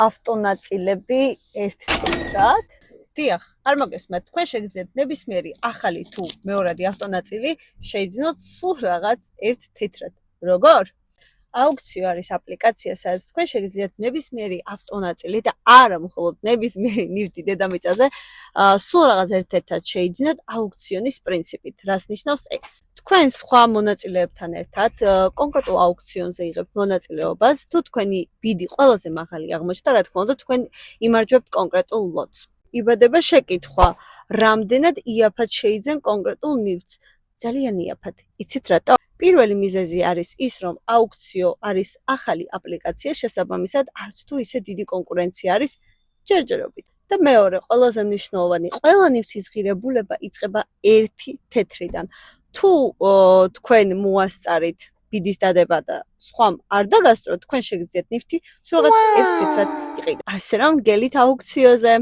ავტონაწილები ერთ წუთად. დიახ, არ მოგესმათ, თქვენ შეგიძლიათ ნებისმიერი ახალი თუ მეორადი ავტონაწილი შეიძინოთ სულ რაღაც ერთ თეთრად. როგორ? აუქციო არის აპლიკაცია, სადაც თქვენ შეგიძლიათ ნებისმიერი ავტონაწილი და არა მხოლოდ ნებისმიერი ნივთი დედამიწაზე სულ რაღაც ერთ თეთრად შეიძინოთ აუქციონის პრინციპით. რას ნიშნავს ეს? თქვენ სხვა მონაწილეებთან ერთად კონკრეტულ აუქციონზე იღებთ მონაწილეობას, თუ თქვენი ბიდი ყველაზე მაღალი აღმოჩნდა, რა თქმა უნდა, თქვენ იმარჯვებთ კონკრეტულ ლოტს. იბადება შეკითხვა, რამდენად იაფად შეიძენ კონკრეტულ ნივთს. ძალიან იაფად. იცით რატო? პირველი მიზეზი არის ის, რომ აუქციო არის ახალი აპლიკაცია, შესაბამისად, არც თუ ისე დიდი კონკურენცია არის ჯერჯერობით. და მეორე, ყველაზე მნიშვნელოვანი, ყველა ნივთის ღირებულება იწყება ერთი თეთრიდან. თუ თქვენ მოასწარით ბიდის დადება და სხვამ არ დაგასწროთ, თქვენ შეგიძლიათ ნივთი სულ რაღაც ერთ თეთრად იყიდეთ. ასე რომ, გელით აუქციოზე.